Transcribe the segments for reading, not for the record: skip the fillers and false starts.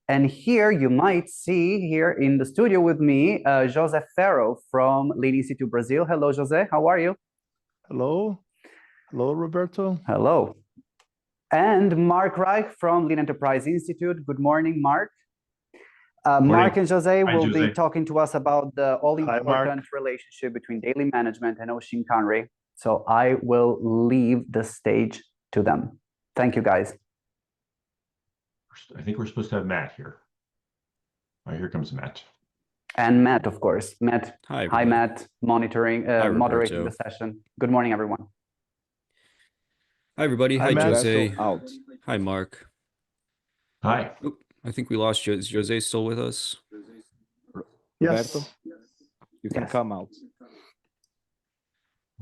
And here you might see here in the studio with me, José Ferro from Lean Institute Brazil. Hello, José. How are you? Hello. Hello, Roberto. Hello. And Mark Reich from Lean Enterprise Institute. Good morning, Mark. Mark and Jose will be talking to us about the all-important relationship between daily management and Hoshin Kanri. So I will leave the stage to them. Thank you, guys. I think we're supposed to have Matt here. All right, here comes Matt. And Matt, of course. Matt. Hi, Matt, moderating the session. Good morning, everyone. Hi, everybody. Hi, Jose. Out. Hi, Mark. Hi. Oop, I think we lost Jose. Is Jose still with us? Yes. Roberto, you can come out.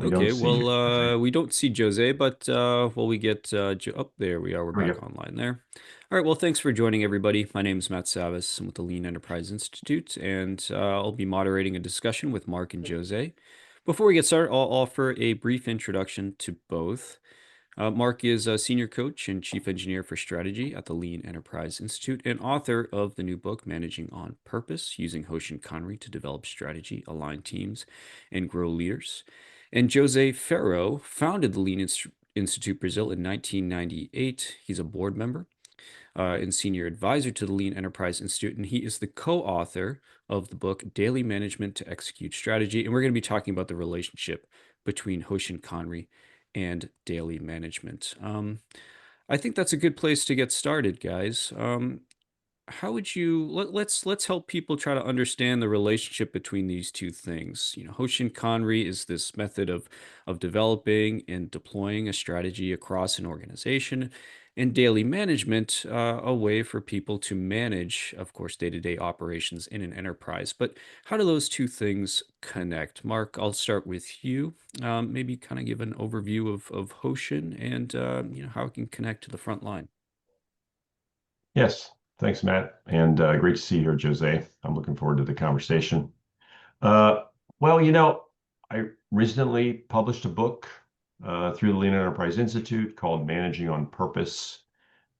Okay, well, we don't see Jose, but we get there we are. We're back online there. All right, well, thanks for joining, everybody. My name is Matt Savas. I'm with the Lean Enterprise Institute, and I'll be moderating a discussion with Mark and Jose. Before we get started, I'll offer a brief introduction to both. Mark is a senior coach and chief engineer for strategy at the Lean Enterprise Institute and author of the new book, Managing on Purpose, using Hoshin Kanri to develop strategy, align teams, and grow leaders. And José Ferro founded the Lean Institute Brazil in 1998. He's a board member and senior advisor to the Lean Enterprise Institute, and he is the co-author of the book, Daily Management to Execute Strategy. And we're going to be talking about the relationship between Hoshin Kanri and daily management. I think that's a good place to get started, guys. How would you let's help people try to understand the relationship between these two things. You know, Hoshin Kanri is this method of developing and deploying a strategy across an organization, and daily management, a way for people to manage, of course, day-to-day operations in an enterprise. But how do those two things connect? Mark, I'll start with you. Maybe kind of give an overview of Hoshin and how it can connect to the front line. Yes. Thanks, Matt. And great to see you here, Jose. I'm looking forward to the conversation. Well, I recently published a book through the Lean Enterprise Institute called Managing on Purpose.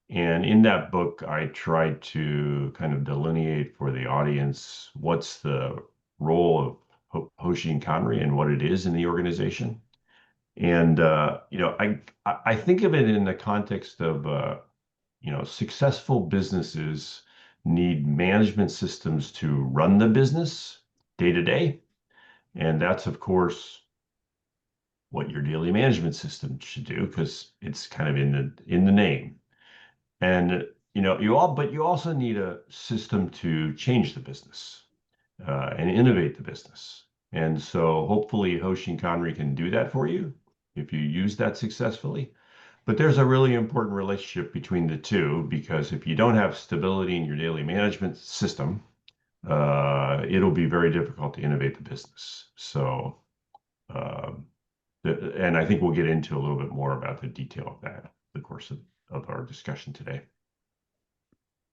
And in that book, I tried to kind of delineate for the audience what's the role of Hoshin Kanri and what it is in the organization. And, I think of it in the context of successful businesses need management systems to run the business day to day. And that's, of course, what your daily management system should do, because it's kind of in the name. And, you also need a system to change the business and innovate the business. And so hopefully Hoshin Kanri can do that for you if you use that successfully. But there's a really important relationship between the two, because if you don't have stability in your daily management system, it'll be very difficult to innovate the business. So, and I think we'll get into a little bit more about the detail of that in the course of our discussion today.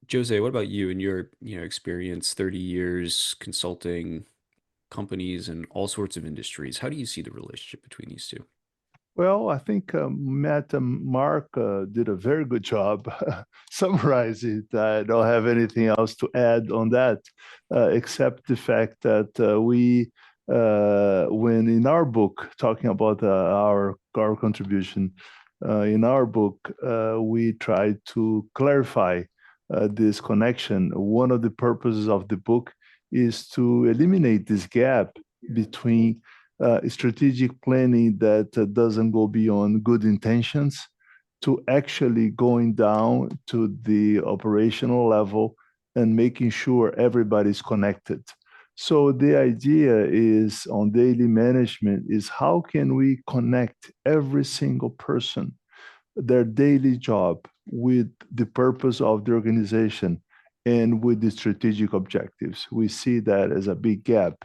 Jose, what about you and your experience, 30 years consulting companies in all sorts of industries? How do you see the relationship between these two? Well, I think Matt and Mark did a very good job summarizing it. I don't have anything else to add on that, except the fact that when in our book, talking about our contribution, in our book, we tried to clarify this connection. One of the purposes of the book is to eliminate this gap between strategic planning that doesn't go beyond good intentions to actually going down to the operational level and making sure everybody's connected. So the idea is on daily management is how can we connect every single person, their daily job with the purpose of the organization and with the strategic objectives. We see that as a big gap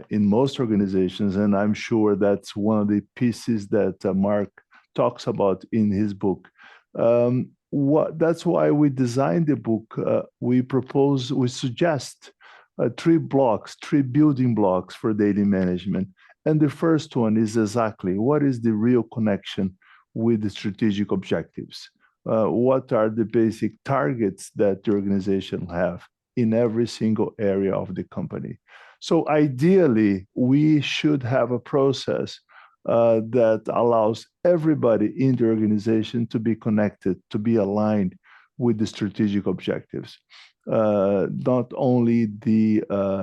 in most organizations, and I'm sure that's one of the pieces that Mark talks about in his book. That's why we designed the book. We suggest three building blocks for daily management. And the first one is exactly what is the real connection with the strategic objectives. what are the basic targets that the organization have in every single area of the company. So ideally, we should have a process that allows everybody in the organization to be connected, to be aligned with the strategic objectives. Not only the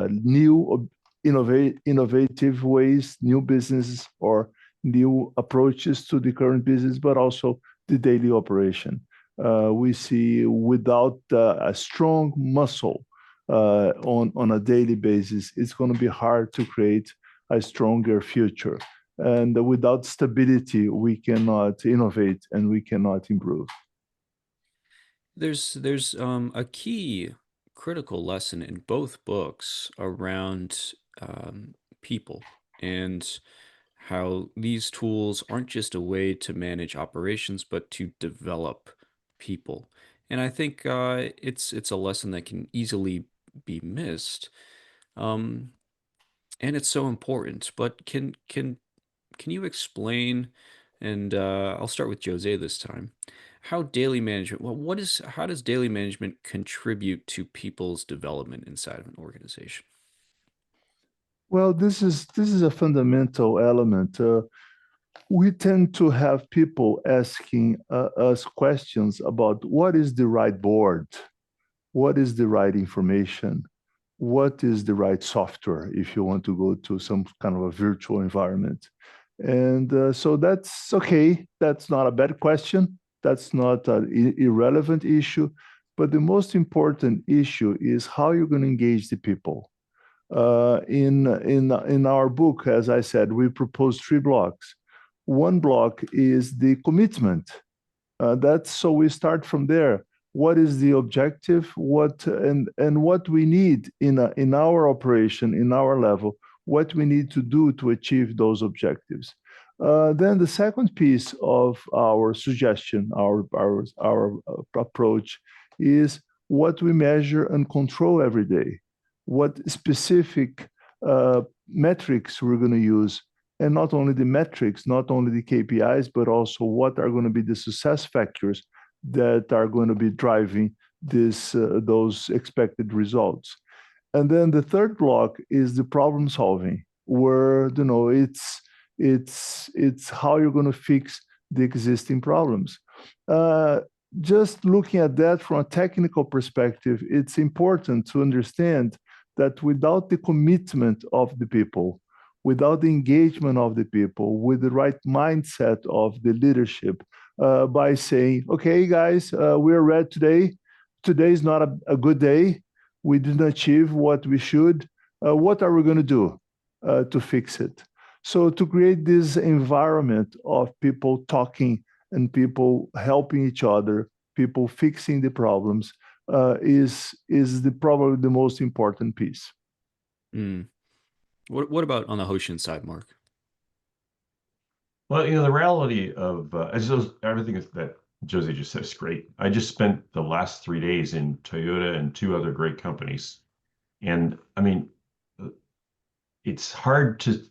new innovative ways, new businesses or new approaches to the current business, but also the daily operation. We see without a strong muscle on a daily basis, it's going to be hard to create a stronger future. And without stability, we cannot innovate and we cannot improve. There's a key critical lesson in both books around people and how these tools aren't just a way to manage operations, but to develop people. And I think it's a lesson that can easily be missed, and it's so important. But can you explain? And I'll start with Jose this time. How daily management? Well, how does daily management contribute to people's development inside of an organization? Well, this is a fundamental element. We tend to have people asking us questions about what is the right board, what is the right information, what is the right software if you want to go to some kind of a virtual environment. And so that's okay. That's not a bad question. That's not an irrelevant issue. But the most important issue is how you're going to engage the people. In our book, as I said, we propose 3 blocks. One block is the commitment. So we start from there. What is the objective? What we need in our operation, in our level, what we need to do to achieve those objectives. Then the second piece of our suggestion, our approach, is what we measure and control every day. What specific metrics we're going to use, and not only the metrics, not only the KPIs, but also what are going to be the success factors that are going to be driving those expected results. And then the third block is the problem solving, where it's how you're going to fix the existing problems. Just looking at that from a technical perspective, it's important to understand that without the commitment of the people, without the engagement of the people, with the right mindset of the leadership, by saying, okay, guys, we're ready today. Today is not a good day. We didn't achieve what we should. What are we going to do to fix it? So to create this environment of people talking and people helping each other, people fixing the problems, is probably the most important piece. Mm. What about on the Hoshin side, Mark? Well, the reality of everything that Jose just said is great. I just spent the last 3 days in Toyota and 2 other great companies. And I mean, it's hard to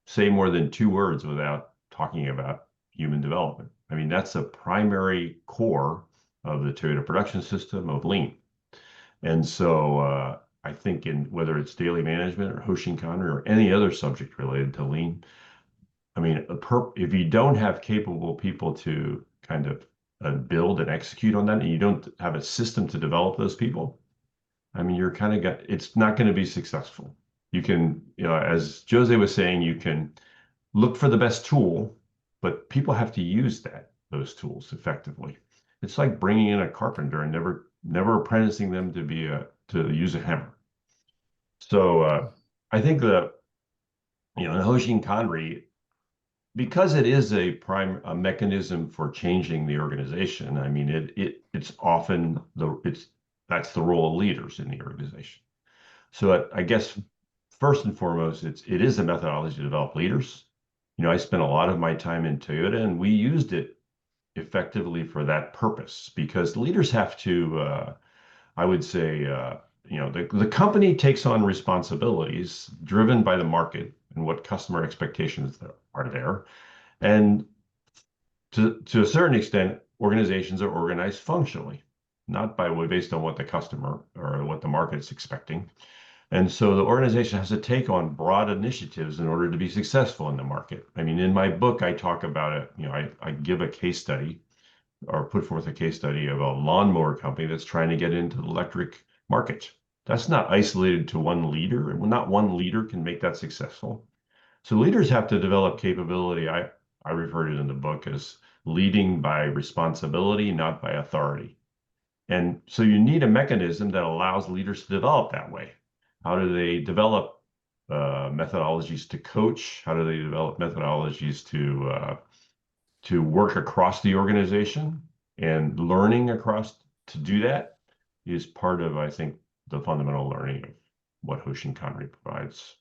say more than 2 words without talking about human development. I mean, that's a primary core of the Toyota production system of Lean. And so I think whether it's daily management or Hoshin Kanri or any other subject related to Lean, I mean, if you don't have capable people to kind of build and execute on that, and you don't have a system to develop those people, I mean, it's not going to be successful. You can, as Jose was saying, you can look for the best tool, but people have to use those tools effectively. It's like bringing in a carpenter and never apprenticing them to use a hammer. So I think that, in Hoshin Kanri, because it is a mechanism for changing the organization, I mean, it's often that's the role of leaders in the organization. So I guess first and foremost, it is a methodology to develop leaders. I spent a lot of my time in Toyota, and we used it effectively for that purpose, because leaders have to, I would say, the company takes on responsibilities driven by the market and what customer expectations are there. And to a certain extent, organizations are organized functionally, not based on what the customer or what the market's expecting. And so the organization has to take on broad initiatives in order to be successful in the market. I mean, in my book, I talk about it. I give a case study or put forth a case study of a lawnmower company that's trying to get into the electric market. That's not isolated to one leader. Not one leader can make that successful. So leaders have to develop capability. I refer to it in the book as leading by responsibility, not by authority. And so you need a mechanism that allows leaders to develop that way. How do they develop methodologies to coach? How do they develop methodologies to work across the organization? And learning across to do that is part of, I think, the fundamental learning of what Hoshin Kanri provides.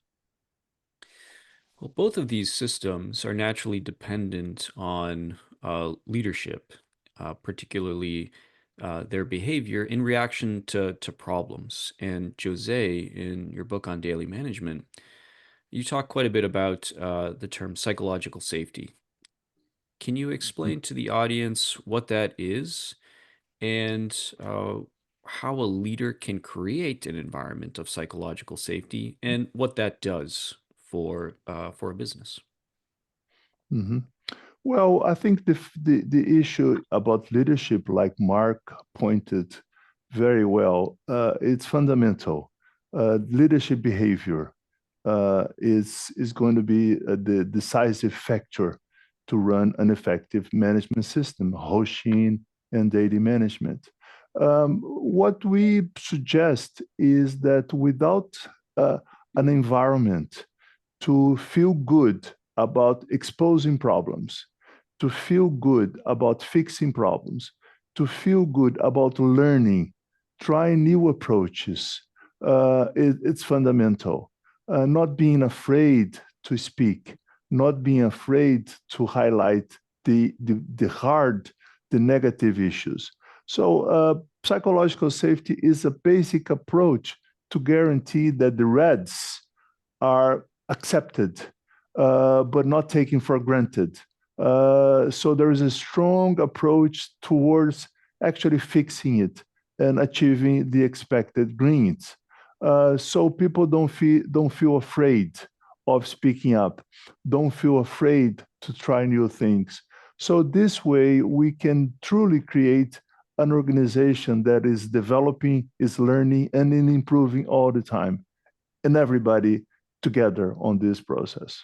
Well, both of these systems are naturally dependent on leadership, particularly their behavior in reaction to problems. And Jose, in your book on daily management, you talk quite a bit about the term psychological safety. Can you explain to the audience what that is and how a leader can create an environment of psychological safety and what that does for a business? Mm-hmm. Well, I think the issue about leadership, like Mark pointed very well, it's fundamental. Leadership behavior is going to be the decisive factor to run an effective management system, Hoshin and daily management. What we suggest is that without an environment to feel good about exposing problems, to feel good about fixing problems, to feel good about learning, trying new approaches, it's fundamental. Not being afraid to speak, not being afraid to highlight the negative issues. So psychological safety is a basic approach to guarantee that the reds are accepted, but not taken for granted. So there is a strong approach towards actually fixing it and achieving the expected greens. So people don't feel afraid of speaking up, don't feel afraid to try new things. So this way we can truly create an organization that is developing, is learning, and in improving all the time, and everybody together on this process.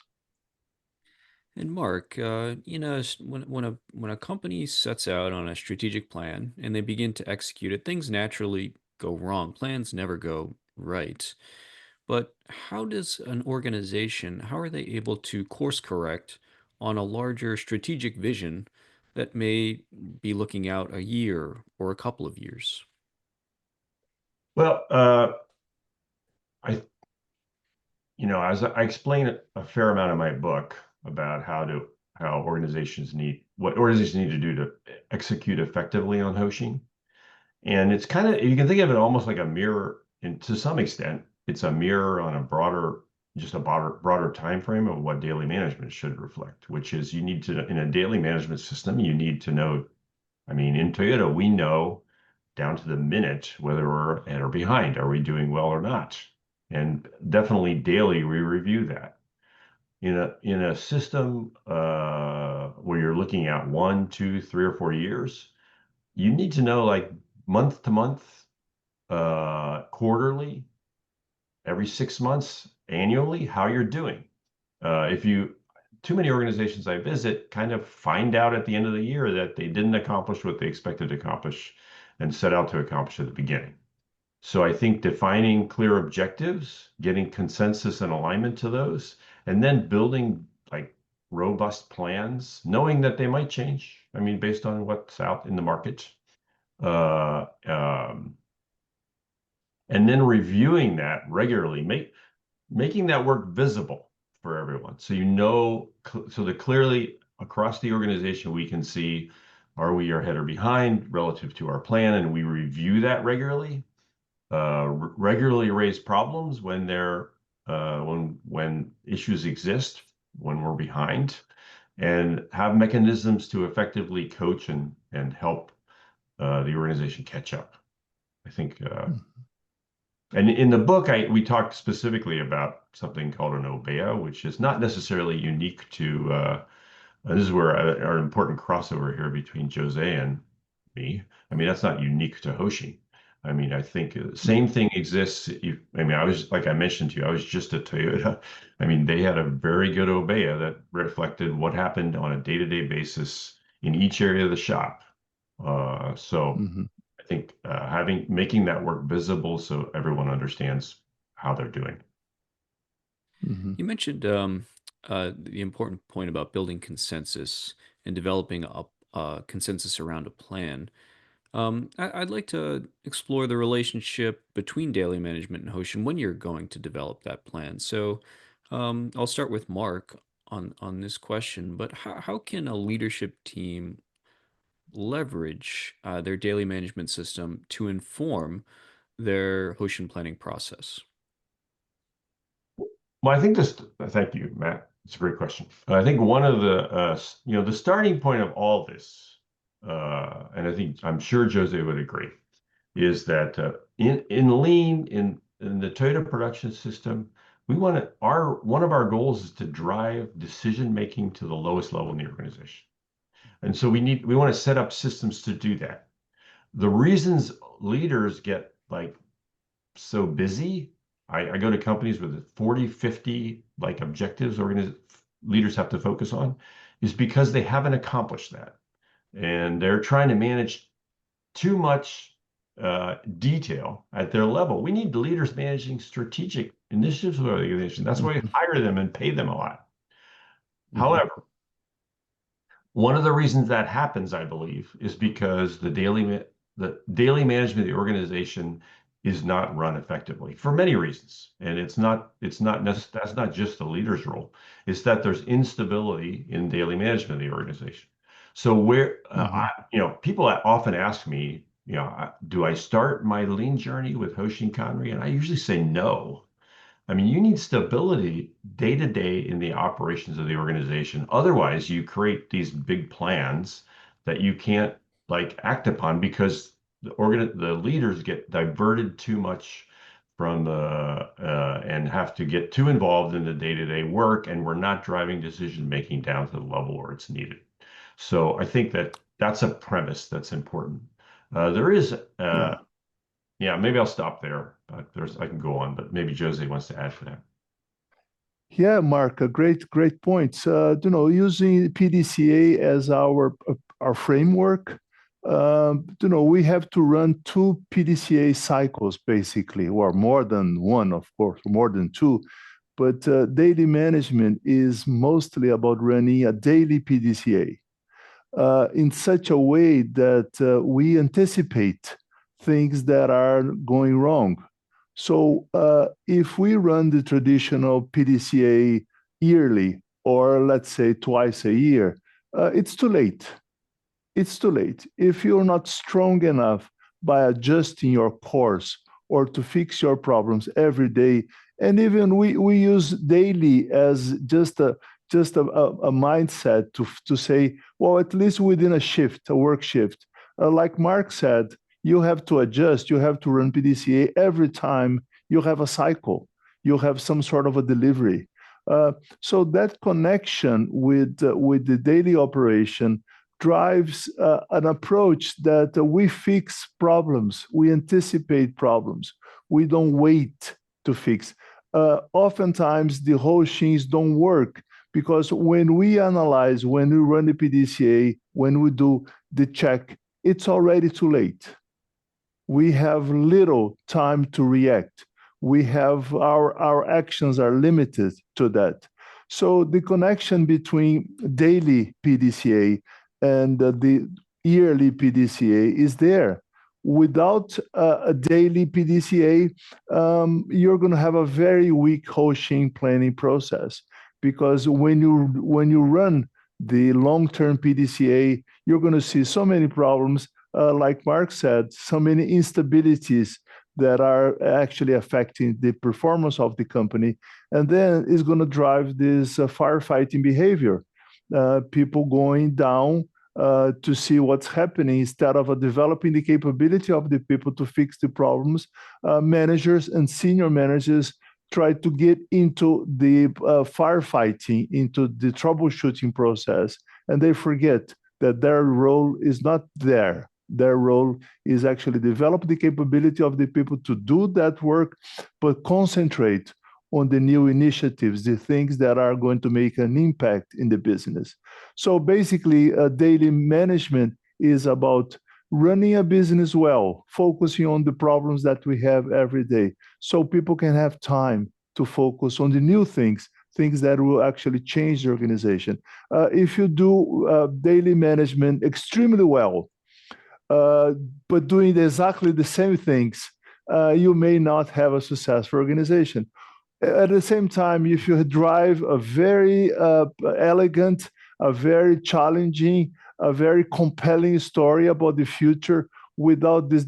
And Mark, when a company sets out on a strategic plan and they begin to execute it, things naturally go wrong. Plans never go right. But how does an organization, how are they able to course correct on a larger strategic vision that may be looking out a year or a couple of years? Well, as I explain a fair amount in my book about what organizations need to do to execute effectively on Hoshin. And it's kind of, you can think of it almost like a mirror, and to some extent, it's a mirror on a broader time frame of what daily management should reflect, which is you need to, in a daily management system, you need to know, I mean, in Toyota, we know down to the minute whether we're ahead or behind. Are we doing well or not? And definitely daily, we review that. In a system where you're looking at 1, 2, 3, or 4 years, you need to know, like, month to month, quarterly, every 6 months, annually, how you're doing. Too many organizations I visit kind of find out at the end of the year that they didn't accomplish what they expected to accomplish and set out to accomplish at the beginning. So I think defining clear objectives, getting consensus and alignment to those, and then building like robust plans, knowing that they might change. I mean, based on what's out in the market. And then reviewing that regularly, making that work visible for everyone. So so that clearly across the organization, we can see, are we ahead or behind relative to our plan? And we review that regularly. Regularly raise problems when issues exist, when we're behind, and have mechanisms to effectively coach and help the organization catch up. I think, and in the book, we talked specifically about something called an OBEA, which is not necessarily unique to, this is where our important crossover here between Jose and me. I mean, that's not unique to Hoshin. I mean, I think the same thing exists. I mean, like I mentioned to you, I was just at Toyota. I mean, they had a very good OBEA that reflected what happened on a day-to-day basis in each area of the shop. I think making that work visible so everyone understands how they're doing. You mentioned the important point about building consensus and developing a consensus around a plan. I'd like to explore the relationship between daily management and Hoshin when you're going to develop that plan. So I'll start with Mark on this question, but how can a leadership team leverage their daily management system to inform their Hoshin planning process? Well, I think thank you, Matt. It's a great question. I think one of the, the starting point of all this, and I'm sure Jose would agree, is that in Lean, in the Toyota production system, one of our goals is to drive decision making to the lowest level in the organization. And so we want to set up systems to do that. The reasons leaders get like so busy, I go to companies with 40, 50 like objectives leaders have to focus on, is because they haven't accomplished that. And they're trying to manage too much detail at their level. We need leaders managing strategic initiatives with our organization. That's why we hire them and pay them a lot. However, one of the reasons that happens, I believe, is because the daily management of the organization is not run effectively for many reasons. And that's not just the leader's role. It's that there's instability in daily management of the organization. So people often ask me, do I start my Lean journey with Hoshin Kanri? And I usually say no. I mean, you need stability day to day in the operations of the organization. Otherwise, you create these big plans that you can't act upon because the leaders get diverted too much from and have to get too involved in the day-to-day work, and we're not driving decision making down to the level where it's needed. So I think that's a premise that's important. There is maybe I'll stop there. I can go on, but maybe Jose wants to add to that. Yeah, Mark, a great point. Using PDCA as our framework, we have to run 2 PDCA cycles basically, or more than one, of course, more than 2. But daily management is mostly about running a daily PDCA in such a way that we anticipate things that are going wrong. So if we run the traditional PDCA yearly, or let's say twice a year, it's too late. It's too late. If you're not strong enough by adjusting your course or to fix your problems every day, and even we use daily as just a mindset to say, well, at least within a work shift. Like Mark said, you have to adjust, you have to run PDCA every time you have a cycle, you have some sort of a delivery. So that connection with the daily operation drives an approach that we fix problems, we anticipate problems, we don't wait to fix. Oftentimes the Hoshins don't work because when we analyze, when we run the PDCA, when we do the check, it's already too late. We have little time to react. We have our actions are limited to that. So the connection between daily PDCA and the yearly PDCA is there. Without a daily PDCA, you're going to have a very weak Hoshin planning process, because when you run the long-term PDCA, you're going to see so many problems, like Mark said, so many instabilities that are actually affecting the performance of the company, and then it's going to drive this firefighting behavior. people going down to see what's happening instead of developing the capability of the people to fix the problems. Managers and senior managers try to get into the firefighting, into the troubleshooting process, and they forget that their role is not there. Their role is actually develop the capability of the people to do that work, but concentrate on the new initiatives, the things that are going to make an impact in the business. So basically, daily management is about running a business well, focusing on the problems that we have every day, so people can have time to focus on the new things that will actually change the organization. If you do daily management extremely well, but doing exactly the same things, you may not have a successful organization. At the same time, if you drive a very elegant, a very challenging, a very compelling story about the future without this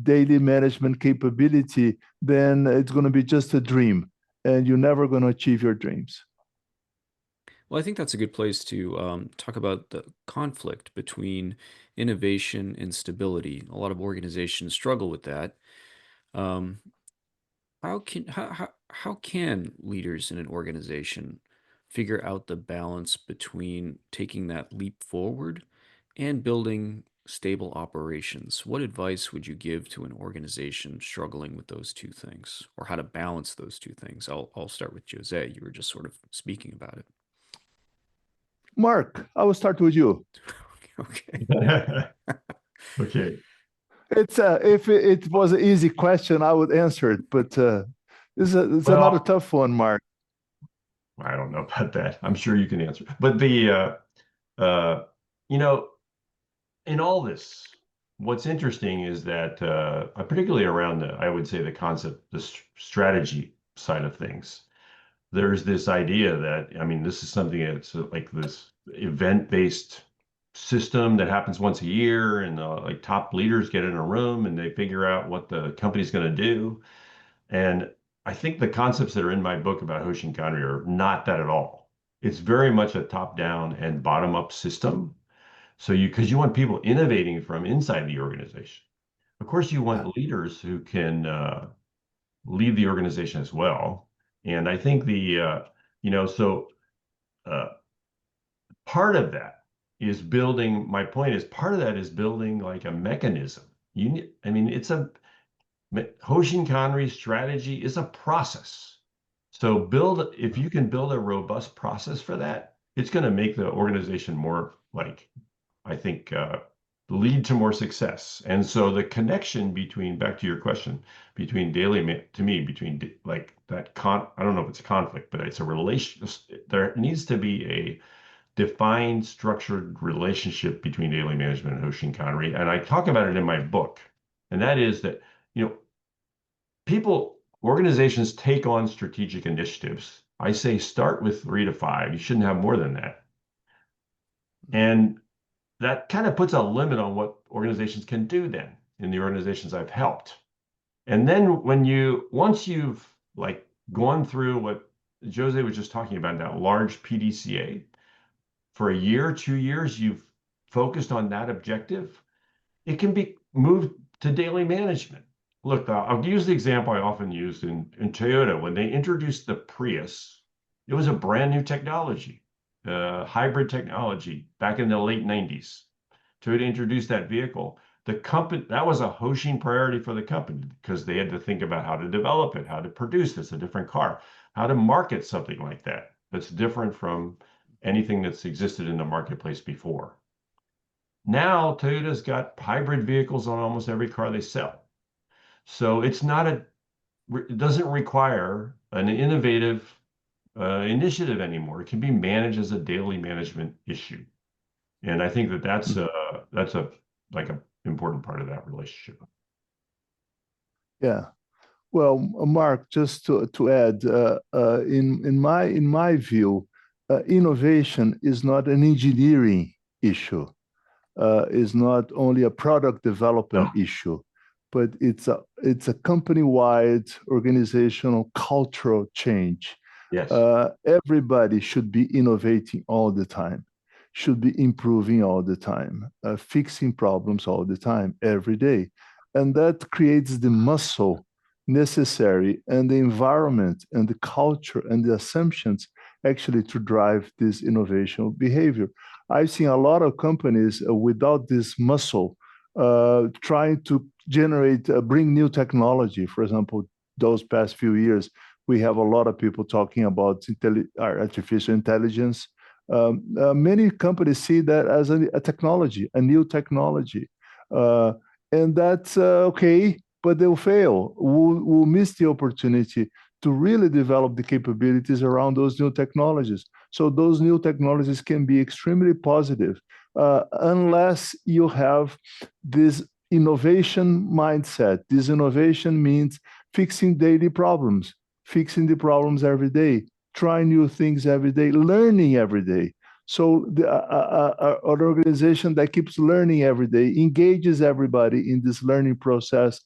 daily management capability, then it's going to be just a dream, and you're never going to achieve your dreams. Well, I think that's a good place to talk about the conflict between innovation and stability. A lot of organizations struggle with that. How can leaders in an organization figure out the balance between taking that leap forward and building stable operations? What advice would you give to an organization struggling with those two things, or how to balance those two things? I'll start with Jose. You were just sort of speaking about it. Mark, I will start with you. Okay. Okay. It's if it was an easy question, I would answer it, but it's another tough one, Mark. I don't know about that. I'm sure you can answer. But the you know, in all this, what's interesting is that particularly around the, I would say, the concept, the strategy side of things, there's this idea that, I mean, this is something that's like this event-based system that happens once a year, and like top leaders get in a room and they figure out what the company's going to do. And I think the concepts that are in my book about Hoshin Kanri are not that at all. It's very much a top-down and bottom-up system. So because you want people innovating from inside the organization. Of course, you want leaders who can lead the organization as well. And I think part of that is building, my point is part of that is building like a mechanism. Hoshin Kanri's strategy is a process. So if you can build a robust process for that, it's going to make the organization more like, I think, lead to more success. And so the connection between, back to your question, between like that I don't know if it's a conflict, but it's a relation. There needs to be a defined, structured relationship between daily management and Hoshin Kanri. And I talk about it in my book. And that is that, organizations take on strategic initiatives. I say start with 3 to 5. You shouldn't have more than that. And that kind of puts a limit on what organizations can do then in the organizations I've helped. And then once you've like gone through what Jose was just talking about, that large PDCA, for a year, 2 years, you've focused on that objective, it can be moved to daily management. Look, I'll use the example I often use in Toyota. When they introduced the Prius, it was a brand new technology, hybrid technology back in the late 90s. Toyota introduced that vehicle. The company, that was a Hoshin priority for the company because they had to think about how to develop it, how to produce this, a different car, how to market something like that that's different from anything that's existed in the marketplace before. Now, Toyota's got hybrid vehicles on almost every car they sell. So it doesn't require an innovative initiative anymore. It can be managed as a daily management issue. And I think that's a important part of that relationship. Yeah. Well, Mark, just to add, in my view, innovation is not an engineering issue. Is not only a product development issue, but it's a company-wide organizational cultural change. Yes. Everybody should be innovating all the time, should be improving all the time, fixing problems all the time, every day. And that creates the muscle necessary and the environment and the culture and the assumptions actually to drive this innovational behavior. I've seen a lot of companies without this muscle trying to generate, bring new technology. For example, those past few years, we have a lot of people talking about artificial intelligence. Many companies see that as a technology, a new technology. And that's okay, but they'll fail. We'll miss the opportunity to really develop the capabilities around those new technologies. So those new technologies can be extremely positive unless you have this innovation mindset. This innovation means fixing daily problems, fixing the problems every day, trying new things every day, learning every day. So an organization that keeps learning every day, engages everybody in this learning process,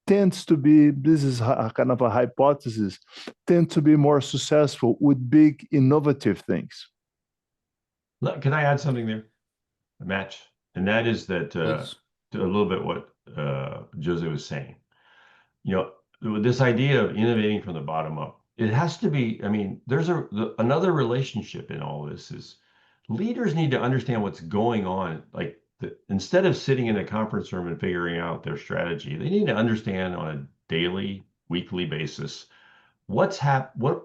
tends to be, this is kind of a hypothesis, tend to be more successful with big innovative things. Can I add something there, Match? And that is that a little bit what Jose was saying. You know, this idea of innovating from the bottom up, it has to be, I mean, there's another relationship in all this is leaders need to understand what's going on. Like instead of sitting in a conference room and figuring out their strategy, they need to understand on a daily, weekly basis what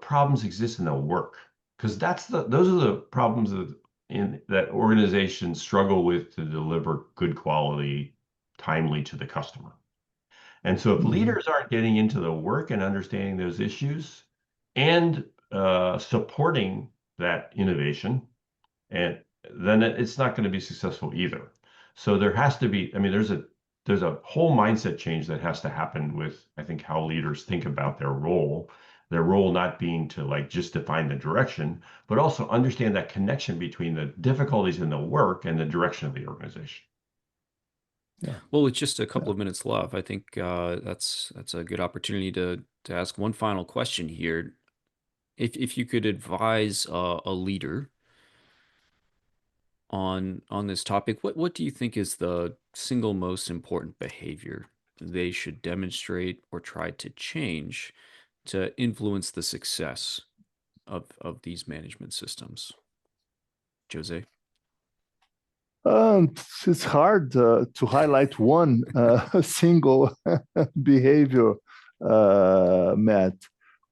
problems exist in the work, because those are the problems that organizations struggle with to deliver good quality, timely to the customer. And so if leaders aren't getting into the work and understanding those issues and supporting that innovation, and then it's not going to be successful either. So there has to be, I mean, there's a whole mindset change that has to happen with, I think, how leaders think about their role not being to like just define the direction, but also understand that connection between the difficulties in the work and the direction of the organization. Yeah. Well, with just a couple of minutes left, I think that's a good opportunity to ask one final question here. If you could advise a leader on this topic, what do you think is the single most important behavior they should demonstrate or try to change to influence the success of these management systems? Jose? It's hard to highlight one single behavior, Matt.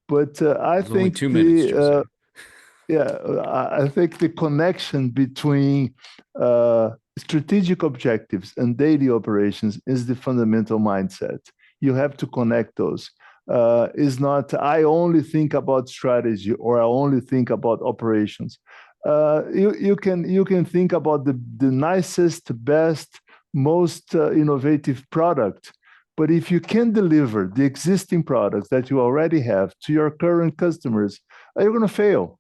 But I think only 2 minutes, Jose. I think the connection between strategic objectives and daily operations is the fundamental mindset. You have to connect those. It's not I only think about strategy or I only think about operations. You can think about the nicest, best, most innovative product, but if you can deliver the existing products that you already have to your current customers, you're going to fail,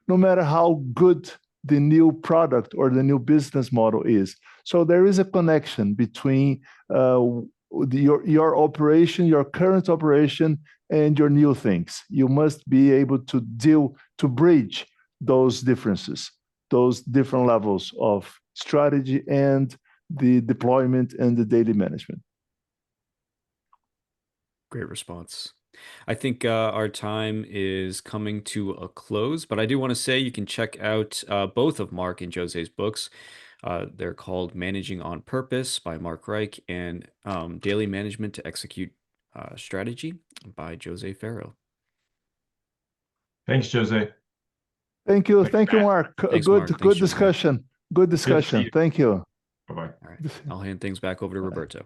no matter how good the new product or the new business model is. So there is a connection between your operation, your current operation, and your new things. You must be able to bridge those differences, those different levels of strategy and the deployment and the daily management. Great response. I think our time is coming to a close, but I do want to say you can check out both of Mark and Jose's books. They're called Managing on Purpose by Mark Reich and Daily Management to Execute Strategy by José Ferro. Thanks, Jose. Thank you. Thank you, Mark. Thanks, Mark. Thanks, Good discussion. Good discussion. Thank you. Bye-bye. All right. I'll hand things back over to Roberto.